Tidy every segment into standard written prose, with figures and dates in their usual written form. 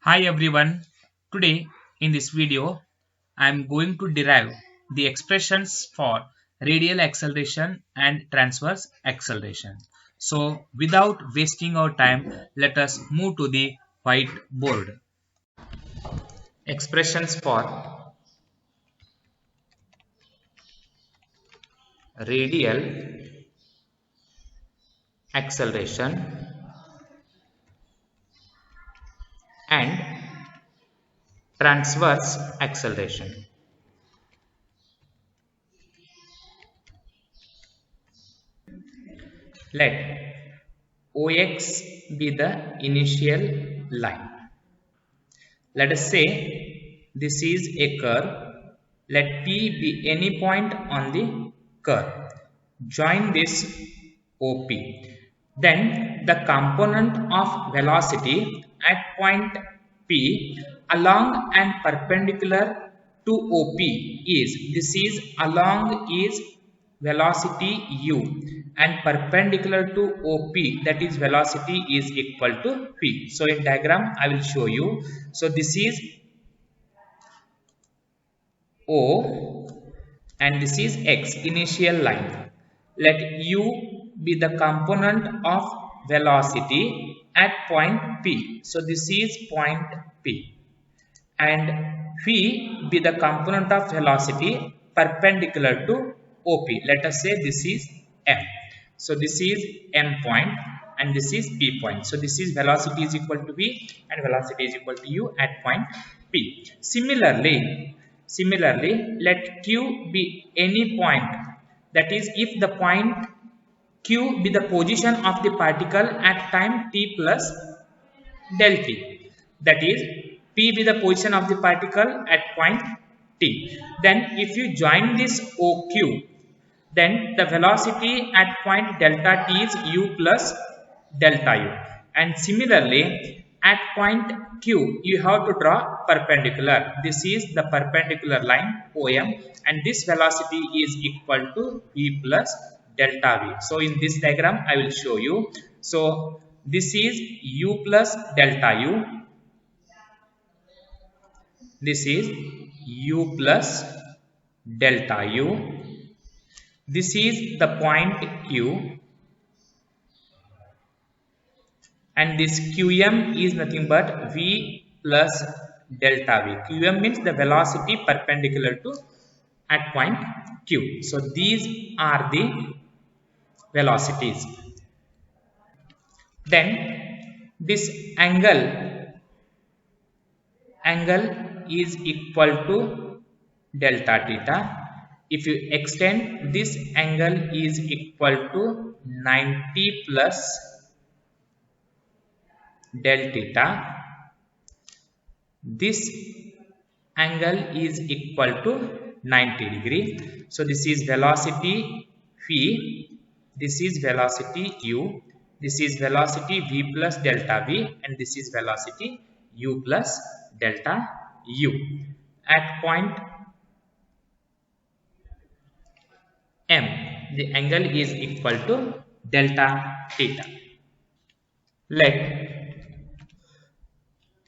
Hi everyone. Today in this video I am going to derive the expressions for radial acceleration and transverse acceleration. So without wasting our time, let us move to the whiteboard. Expressions for radial acceleration and transverse acceleration. Let OX be the initial line. Let us say this is a curve. Let P be any point on the curve. Join this OP. Then the component of velocity at point P along and perpendicular to OP is, this is along is velocity u and perpendicular to OP, that is velocity is equal to P. So in diagram I will show you. So this is O and this is X, initial line. Let u be the component of velocity at point P. So this is point P and V be the component of velocity perpendicular to OP. Let us say this is M. So this is M point and this is P point. So this is velocity is equal to V and velocity is equal to U at point P. Similarly, let Q be any point. That is, if the point Q be the position of the particle at time t plus del t. That is, P be the position of the particle at point t. Then if you join this OQ, then the velocity at point delta t is u plus delta u. And similarly, at point Q, you have to draw perpendicular. This is the perpendicular line OM and this velocity is equal to v plus delta v. So in this diagram, I will show you. So this is u plus delta u. This is u plus delta u. This is the point Q and this Qm is nothing but v plus delta v. Qm means the velocity perpendicular to at point Q. So these are the velocities. Then this angle is equal to delta theta. If you extend, this angle is equal to 90 plus del theta. This angle is equal to 90 degree. So this is velocity v, this is velocity u, this is velocity v plus delta v and this is velocity u plus delta u. At point M, the angle is equal to delta theta. Let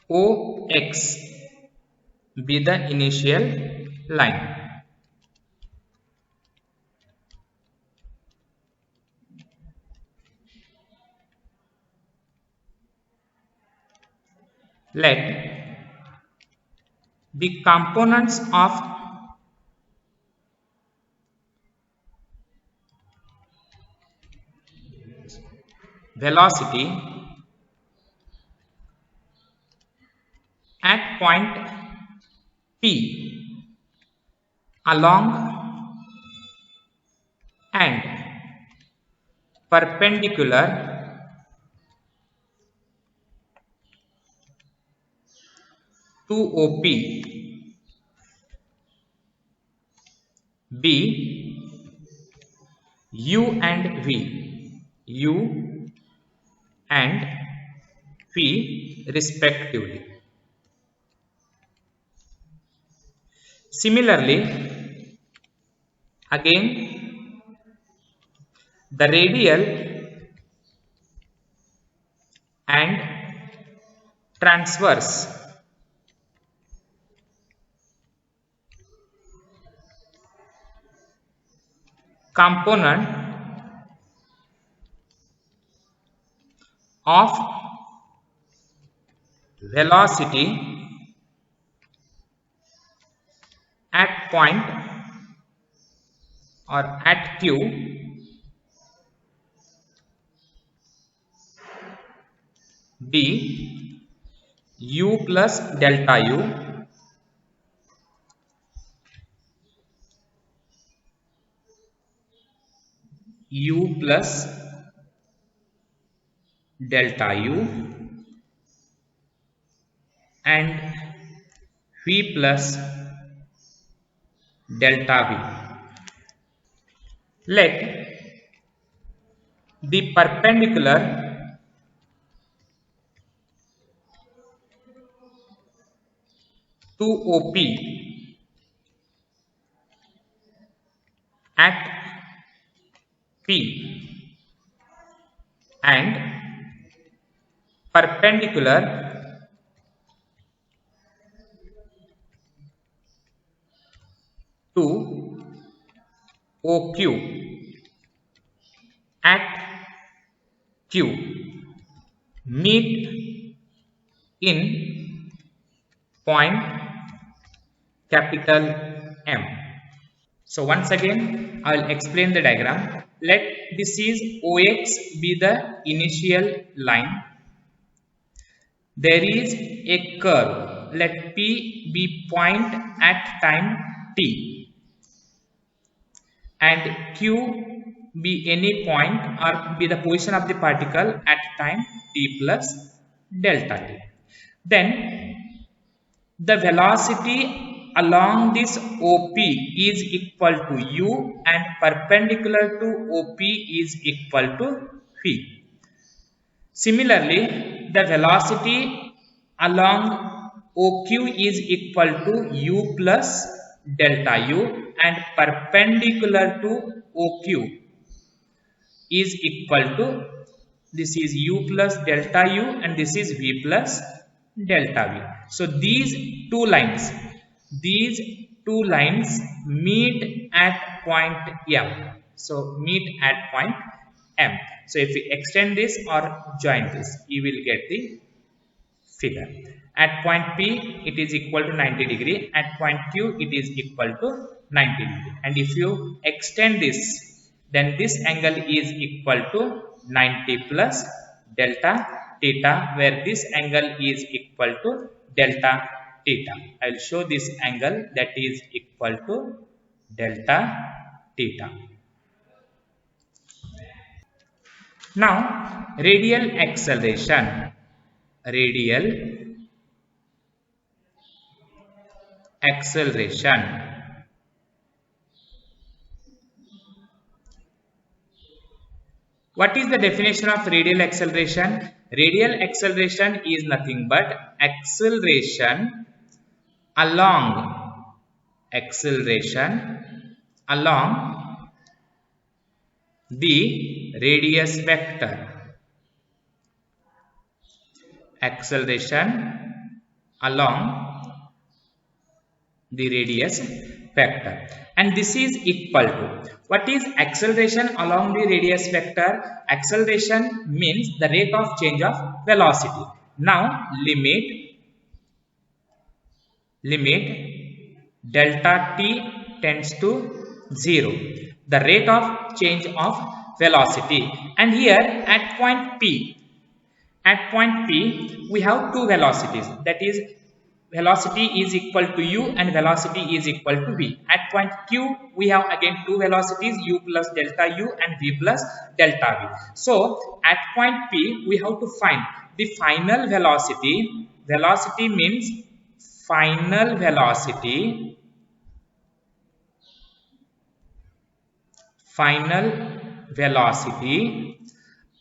OX be the initial line. Let the components of velocity at point P along and perpendicular to OP be U and V, U and V respectively. Similarly, again the radial and transverse component of velocity at point or at q be u plus delta u plus delta u and v plus delta v. Let the perpendicular to OP at P and perpendicular to OQ at Q meet in point capital M. So once again I will explain the diagram. Let this is OX be the initial line. There is a curve. Let P be point at time t and Q be any point or be the position of the particle at time t plus delta t. Then the velocity along this OP is equal to u and perpendicular to OP is equal to v. Similarly, the velocity along OQ is equal to u plus delta u and perpendicular to OQ is equal to, this is u plus delta u and this is v plus delta v. So these two lines meet at point M. So meet at point M. So if we extend this or join this, you will get the figure. At point P, it is equal to 90 degree. At point Q, it is equal to 90 degree. And if you extend this, then this angle is equal to 90 plus delta theta, where this angle is equal to delta theta. I will show this angle that is equal to delta theta. Now, radial acceleration. Radial acceleration. What is the definition of radial acceleration? Radial acceleration is nothing but acceleration along the radius vector. Acceleration along the radius vector, and this is equal to, what is acceleration along the radius vector? Acceleration means the rate of change of velocity. Now limit delta t tends to 0, the rate of change of velocity. And here at point P we have two velocities, that is velocity is equal to u and velocity is equal to v. At point Q we have again two velocities, u plus delta u and v plus delta v. So at point P we have to find the final velocity. Velocity means final velocity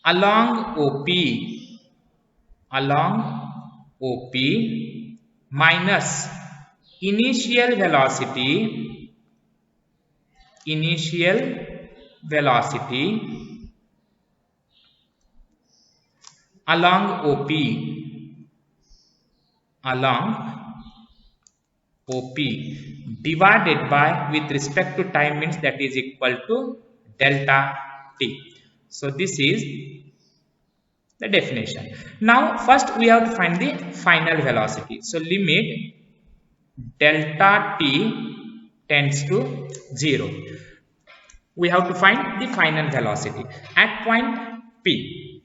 along OP minus initial velocity along OP divided by, with respect to time means that is equal to delta t. So this is the definition. Now first we have to find the final velocity. So limit delta t tends to 0. We have to find the final velocity at point P.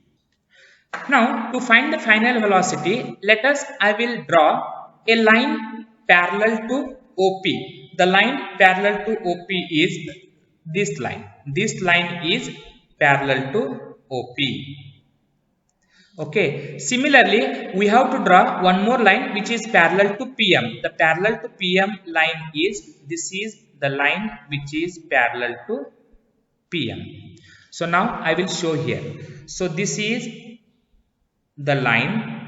Now to find the final velocity, I will draw a line parallel to OP. The line parallel to OP is this line. This line is parallel to OP. Okay. Similarly, we have to draw one more line which is parallel to PM. The parallel to PM line is, this is the line which is parallel to PM. So now I will show here. So this is the line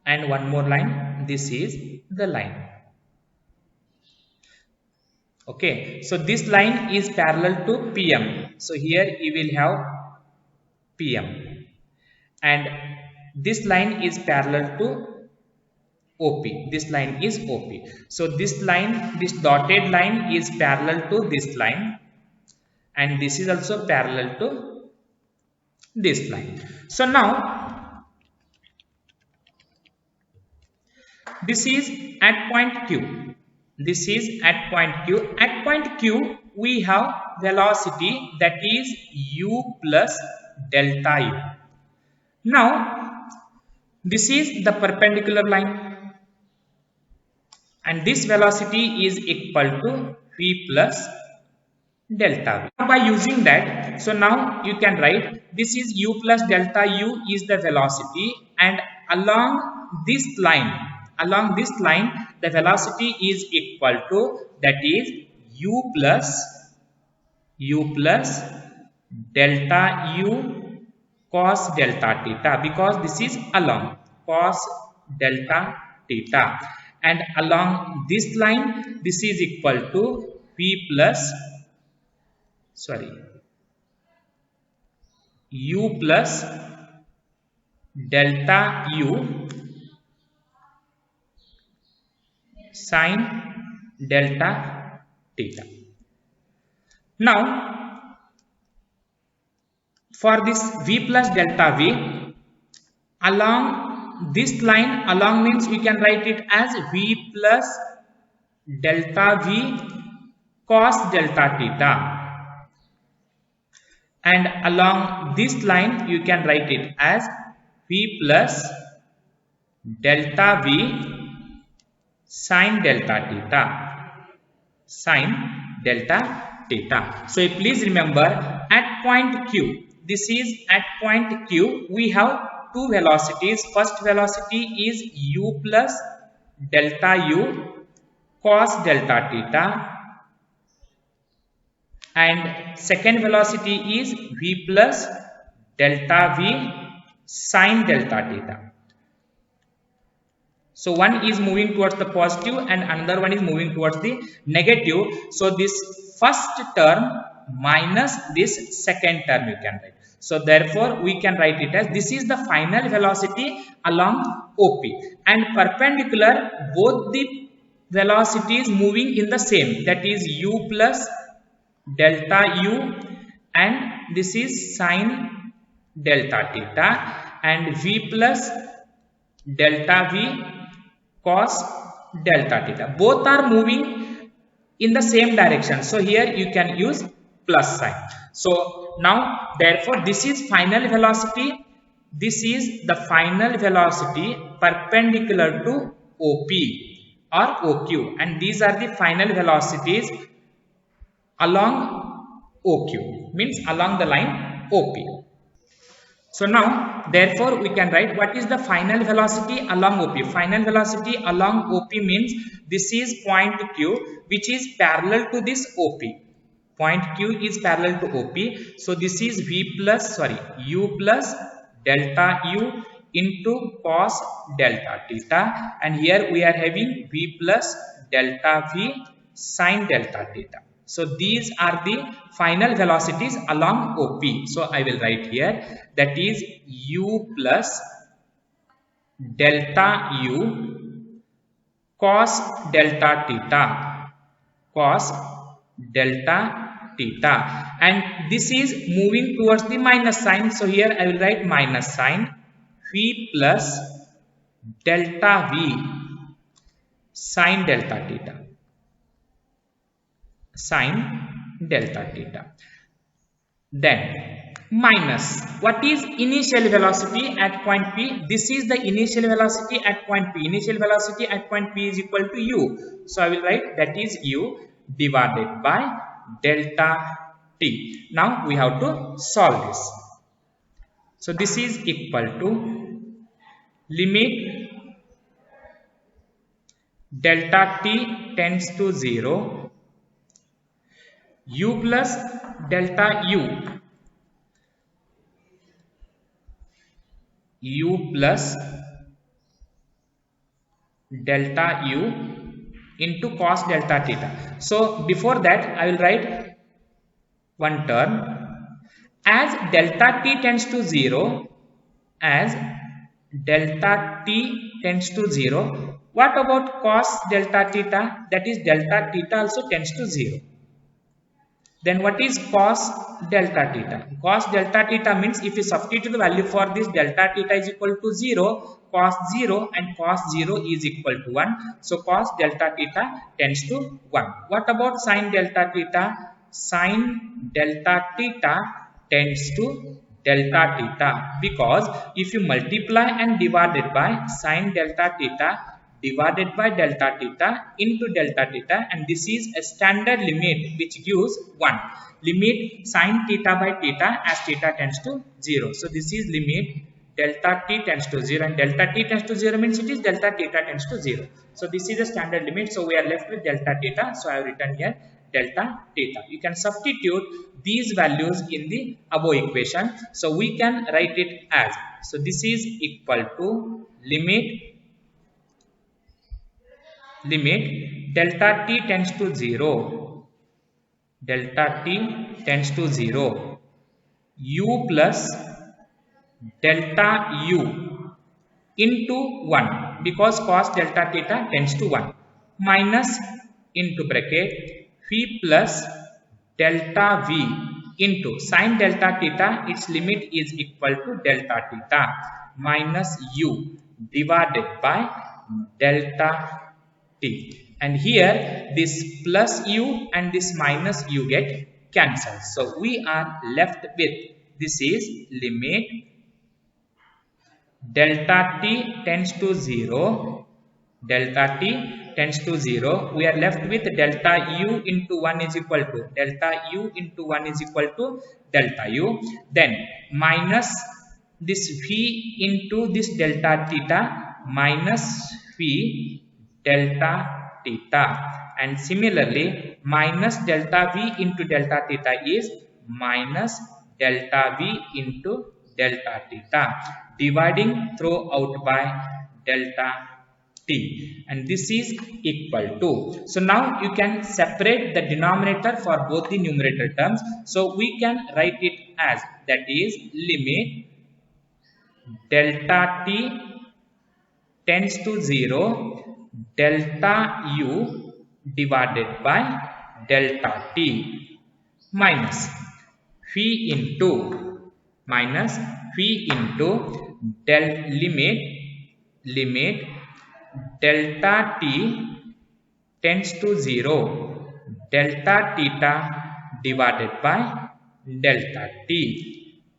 and one more line. This is the line. Okay. So this line is parallel to PM. So here you will have PM and this line is parallel to OP. This line is OP. So this line, this dotted line is parallel to this line and this is also parallel to this line. So now this is at point Q. This is at point Q. At point Q we have velocity that is u plus delta u. Now this is the perpendicular line and this velocity is equal to v plus delta v. Now by using that, so now you can write this is u plus delta u is the velocity, and along this line the velocity is equal to, that is u plus delta u cos delta theta, because this is along cos delta theta, and along this line this is equal to v plus u plus delta u sin delta theta. Now for this v plus delta v, along this line, along means we can write it as v plus delta v cos delta theta, and along this line you can write it as v plus delta v sin delta theta. So please remember, at point Q, this is at point Q, we have two velocities. First velocity is u plus delta u cos delta theta, and second velocity is v plus delta v sin delta theta. So one is moving towards the positive and another one is moving towards the negative. So this first term minus this second term you can write. So therefore we can write it as, this is the final velocity along OP, and perpendicular both the velocities moving in the same, that is u plus delta u, and this is sin delta theta, and v plus delta v cos delta theta. Both are moving in the same direction. So here you can use plus sign. So now therefore this is final velocity. This is the final velocity perpendicular to OP or OQ, and these are the final velocities along OQ, means along the line OP. So now therefore we can write what is the final velocity along OP. Final velocity along OP means this is point Q which is parallel to this OP. Point Q is parallel to OP. So this is u plus delta u into cos delta theta, and here we are having v plus delta v sin delta theta. So these are the final velocities along OP. So I will write here, that is u plus delta u cos delta theta, cos delta theta, and this is moving towards the minus sign. So here I will write minus sign v plus delta v sine delta theta, sine delta theta. Then minus, what is initial velocity at point P? This is the initial velocity at point P. Initial velocity at point P is equal to u. So I will write that is u divided by delta t. Now we have to solve this. So this is equal to limit delta t tends to 0, u plus delta u plus delta u into cos delta theta. So before that I will write one term as delta t tends to 0, as delta t tends to 0. What about cos delta theta? That is delta theta also tends to 0. Then what is cos delta theta? Cos delta theta means if you substitute the value for this, delta theta is equal to 0, cos 0 and cos 0 is equal to 1. So cos delta theta tends to 1. What about sin delta theta? Sin delta theta tends to delta theta, because if you multiply and divide it by sin delta theta divided by delta theta into delta theta, and this is a standard limit which gives 1. Limit sin theta by theta as theta tends to 0. So this is limit delta t tends to 0, and delta t tends to 0 means it is delta theta tends to 0. So this is the standard limit. So we are left with delta theta. So I have written here delta theta. You can substitute these values in the above equation. So we can write it as, so this is equal to limit delta t tends to 0, delta t tends to 0, u plus delta u into 1, because cos delta theta tends to 1, minus into bracket v plus delta v into sin delta theta, its limit is equal to delta theta minus u divided by delta t. And here this plus u and this minus u get cancelled. So we are left with, this is limit delta t tends to 0, delta t tends to 0. We are left with delta u into 1 is equal to delta u into 1 is equal to delta u. Then minus this v into this delta theta minus v delta theta, and similarly minus delta v into delta theta is minus delta v into delta theta, dividing throughout by delta t, and this is equal to. So now you can separate the denominator for both the numerator terms. So we can write it as, that is limit delta t tends to 0, delta u divided by delta t minus v into limit delta t tends to 0, delta theta divided by delta t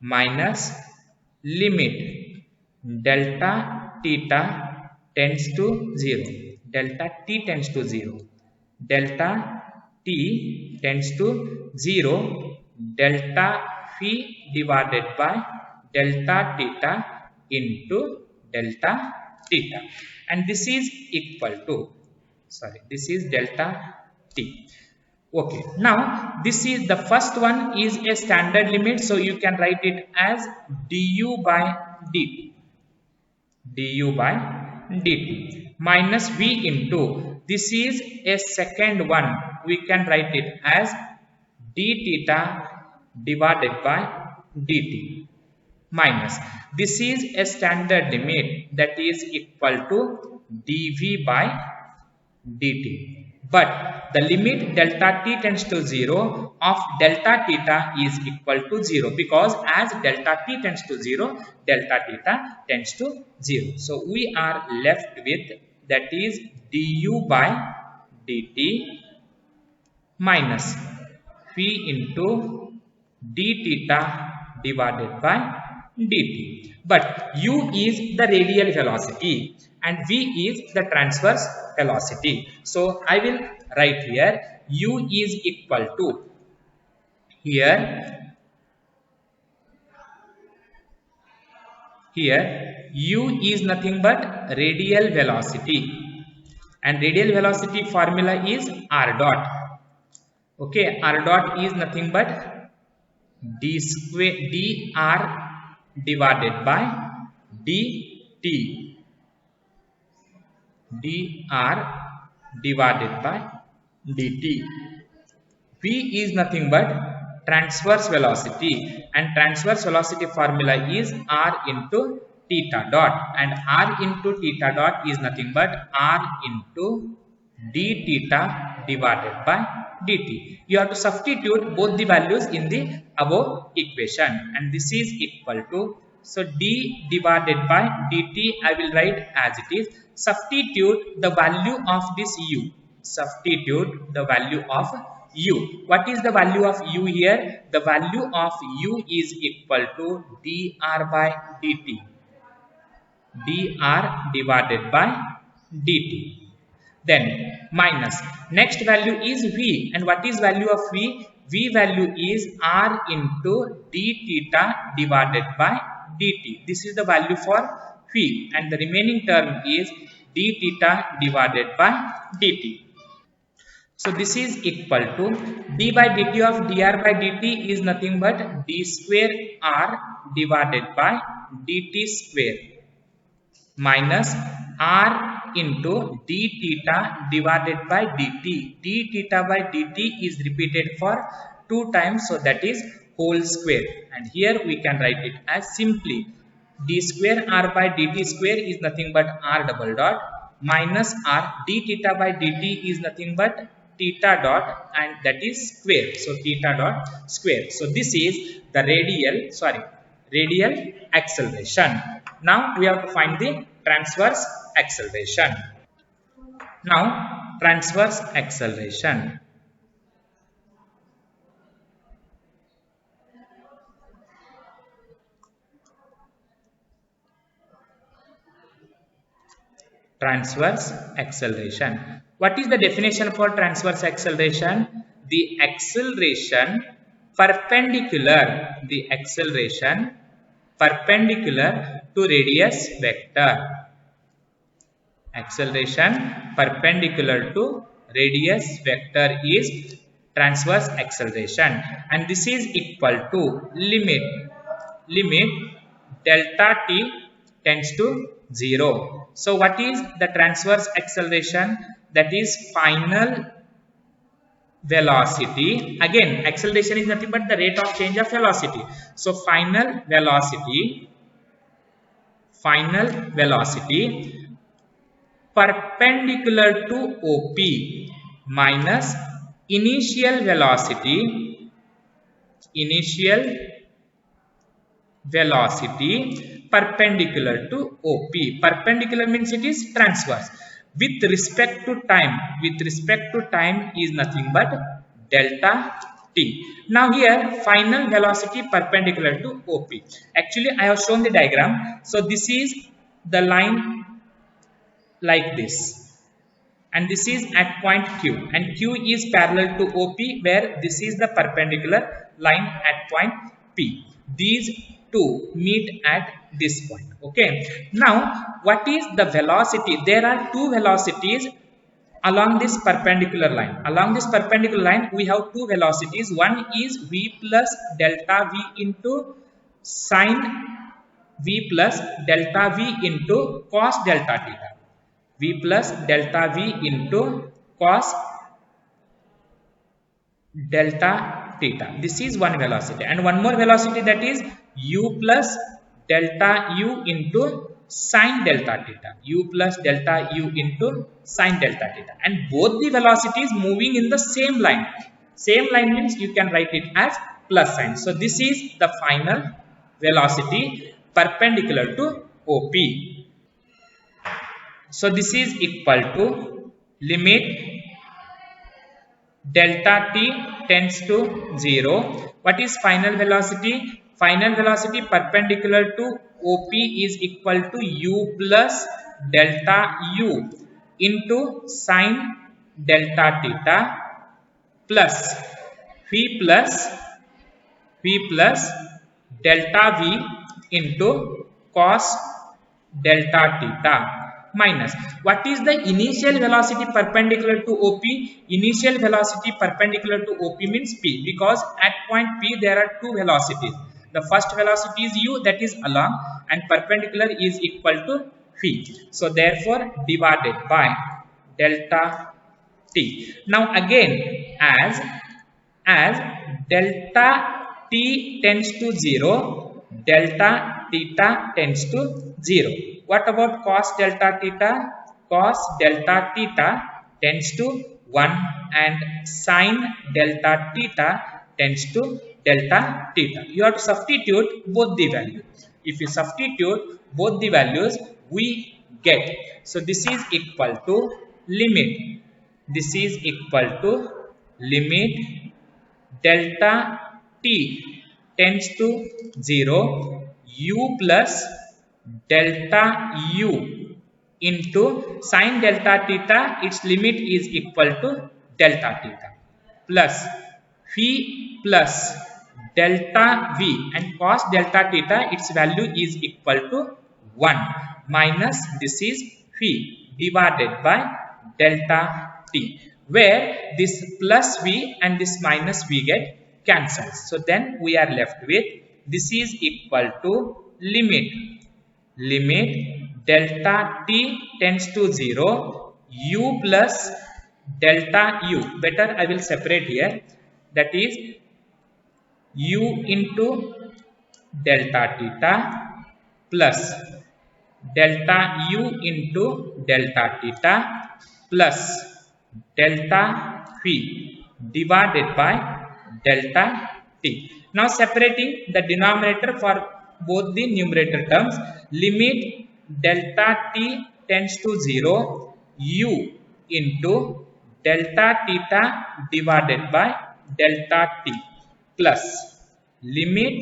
minus limit delta theta tends to 0, delta t tends to 0, delta t tends to 0, delta v divided by delta theta into delta theta, and this is equal to, this is delta t. Okay, now this is the first one is a standard limit, so you can write it as du by dt minus v into, this is a second one, we can write it as d theta divided by dt minus, this is a standard limit, that is equal to dv by dt. but the limit delta t tends to 0 of delta theta is equal to 0, because as delta t tends to 0, delta theta tends to 0. So we are left with, that is du by dt minus v into d theta divided by dt. But u is the radial velocity and v is the transverse velocity. So I will write here u is equal to, here u is nothing but radial velocity, and radial velocity formula is r dot. Okay, r dot is nothing but dr divided by dt, dr divided by dt. V is nothing but transverse velocity, and transverse velocity formula is r into theta dot, and r into theta dot is nothing but r into d theta divided by dt. You have to substitute both the values in the above equation, and this is equal to, so d divided by dt I will write as it is. Substitute the value of this u, substitute the value of u. What is the value of u here? The value of u is equal to dr by dt, dr divided by dt. Then minus, next value is v, and what is value of v? V value is r into d theta divided by dt. This is the value for v, and the remaining term is d theta divided by dt. So this is equal to d by dt of dr by dt is nothing but d square r divided by dt square minus r into d theta divided by dt. D theta by dt is repeated for 2 times, so that is whole square, and here we can write it as simply d square r by dt square is nothing but r double dot minus r d theta by dt is nothing but theta dot, and that is square, so theta dot square. So this is the radial acceleration. Now we have to find the transverse acceleration. Now transverse acceleration. Transverse acceleration. What is the definition for transverse acceleration? The acceleration perpendicular to radius vector. Acceleration perpendicular to radius vector is transverse acceleration, and this is equal to limit delta t tends to 0. So what is the transverse acceleration? That is final velocity. Again, acceleration is nothing but the rate of change of velocity. So final velocity perpendicular to OP minus initial velocity perpendicular to OP. Perpendicular means it is transverse. With respect to time is nothing but delta t. Now here final velocity perpendicular to OP. Actually I have shown the diagram. So this is the line like this, and this is at point Q, and Q is parallel to OP, where this is the perpendicular line at point P. These two meet at this point. Okay, now what is the velocity? There are two velocities along this perpendicular line. Along this perpendicular line we have two velocities. One is v plus delta v into sine v plus delta v into cos delta theta. V plus delta v into cos delta theta. This is one velocity, and one more velocity, that is u plus delta u into sine delta theta, u plus delta u into sine delta theta, and both the velocities moving in the same line. Same line means you can write it as plus sign. So this is the final velocity perpendicular to OP. So this is equal to limit delta t tends to 0. What is final velocity? Final velocity perpendicular to OP is equal to u plus delta u into sine delta theta plus v plus delta v into cos delta theta minus what is the initial velocity perpendicular to OP? Initial velocity perpendicular to OP means P, because at point P there are two velocities. The first velocity is u, that is along, and perpendicular is equal to v. So therefore divided by delta t. Now again, as delta t tends to 0, delta theta tends to 0. What about cos delta theta? Cos delta theta tends to 1 and sine delta theta tends to delta theta. You have to substitute both the values. If you substitute both the values, we get. So this is equal to limit. This is equal to limit delta t tends to 0, u plus delta u into sine delta theta, its limit is equal to delta theta, plus v plus delta v, and cos delta theta, its value is equal to 1, minus this is v divided by delta t, where this plus v and this minus v get cancelled. So then we are left with this is equal to limit delta t tends to 0, u plus delta u. Better I will separate here. That is u into delta theta plus delta u into delta theta plus delta v divided by delta t. Now separating the denominator for both the numerator terms, limit delta t tends to 0, u into delta theta divided by delta t plus limit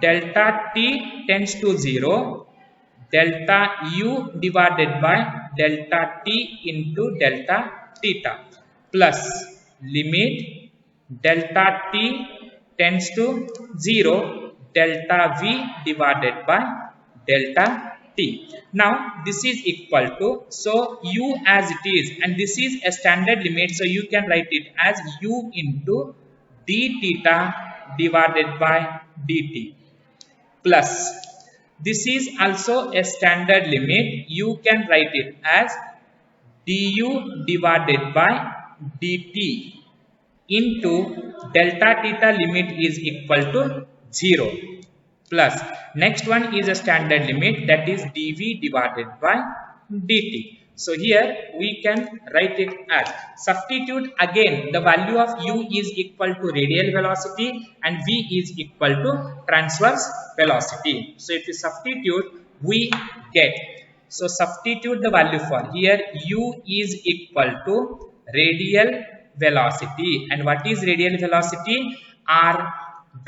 delta t tends to 0, delta u divided by delta t into delta theta plus limit delta t tends to 0, delta v divided by delta t. Now this is equal to, so u as it is, and this is a standard limit, so you can write it as u into d theta divided by dt plus this is also a standard limit, you can write it as du divided by dt into delta theta limit is equal to 0 plus next one is a standard limit, that is dv divided by dt. So here we can write it as, substitute again the value of u is equal to radial velocity and v is equal to transverse velocity. So if you substitute, we get, so substitute the value for here, u is equal to radial velocity, and what is radial velocity? R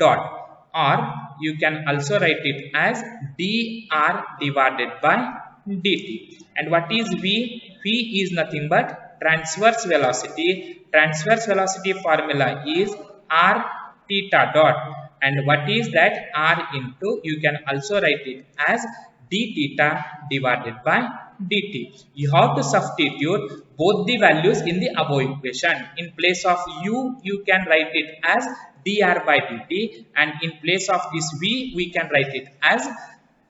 dot, or you can also write it as dr divided by dt. And what is v? V is nothing but transverse velocity. Transverse velocity formula is r theta dot, and what is that? R into, you can also write it as d theta divided by dt. You have to substitute both the values in the above equation. In place of u, you can write it as dr by dt, and in place of this v, we can write it as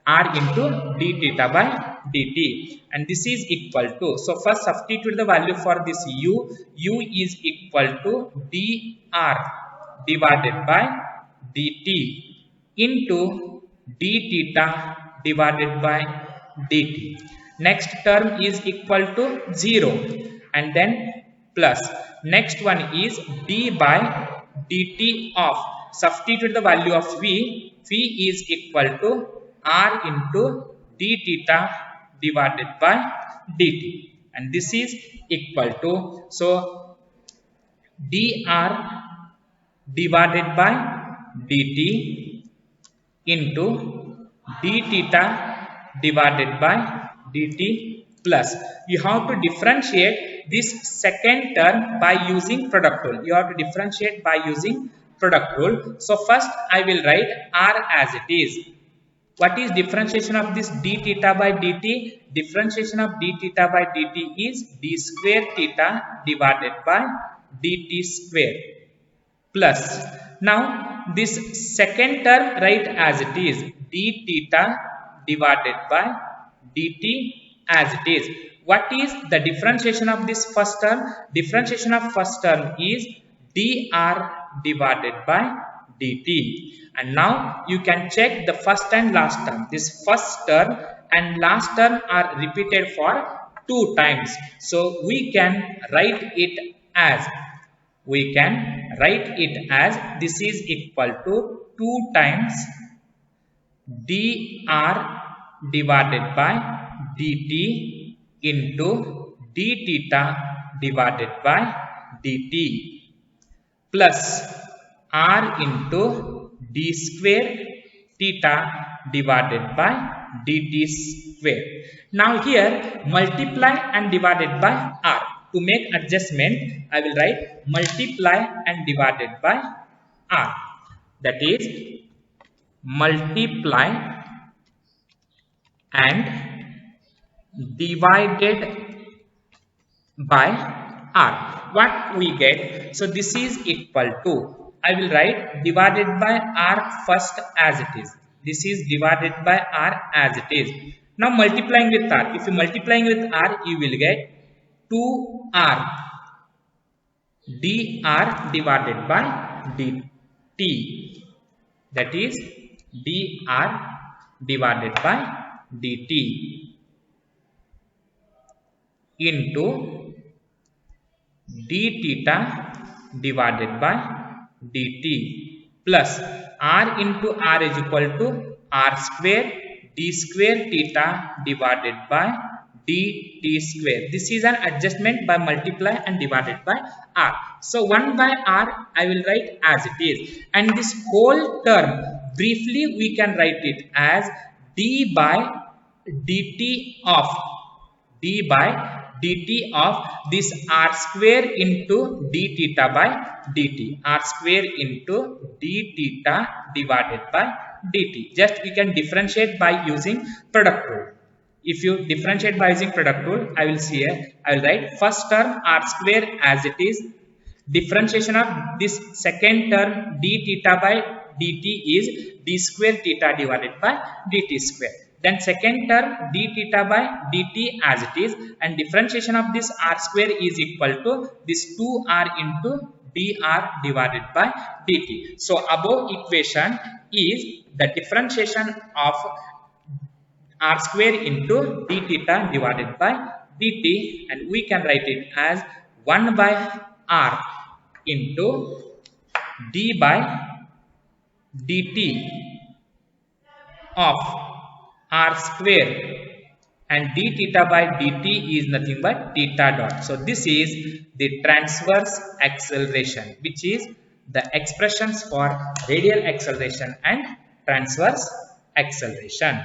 r into d theta by dt, and this is equal to, so first substitute the value for this u is equal to dr divided by dt into d theta divided by dt. Next term is equal to 0 and then plus. Next one is d by dt of, substitute the value of v is equal to r into d theta divided by dt, and this is equal to, so dr divided by dt into d theta divided by dt plus. You have to differentiate this second term by using product rule. You have to differentiate by using product rule. So first I will write r as it is. What is differentiation of this d theta by dt? Differentiation of d theta by dt is d square theta divided by dt square plus. Now this second term write as it is, d theta divided by dt as it is. What is the differentiation of this first term? Differentiation of first term is dr divided by dt. And now you can check the first and last term. This first term and last term are repeated for 2 times. So we can write it as, this is equal to 2 times dr divided by dt into d theta divided by dt plus r into d square theta divided by dt square. Now here multiply and divided by r. To make adjustment, I will write multiply and divided by r. That is multiply and divided by r. What we get? So this is equal to, I will write divided by r first as it is. This is divided by r as it is. Now multiplying with r. If you multiplying with r, you will get 2r dr divided by dt. That is dr divided by dt into d theta divided by dt plus r into r is equal to r square d square theta divided by dt square. This is an adjustment by multiply and divided by r. So 1 by r I will write as it is, and this whole term briefly we can write it as d by dt of this r square into d theta by dt, r square into d theta divided by dt. Just we can differentiate by using product rule. If you differentiate by using product rule, I will see here, I will write first term r square as it is. Differentiation of this second term d theta by dt is d square theta divided by dt square. Then second term d theta by dt as it is, and differentiation of this r square is equal to this 2r into dr divided by dt. So above equation is the differentiation of r square into d theta divided by dt, and we can write it as 1 by r into d by dt of r square, and d theta by dt is nothing but theta dot. So this is the transverse acceleration, which is the expressions for radial acceleration and transverse acceleration.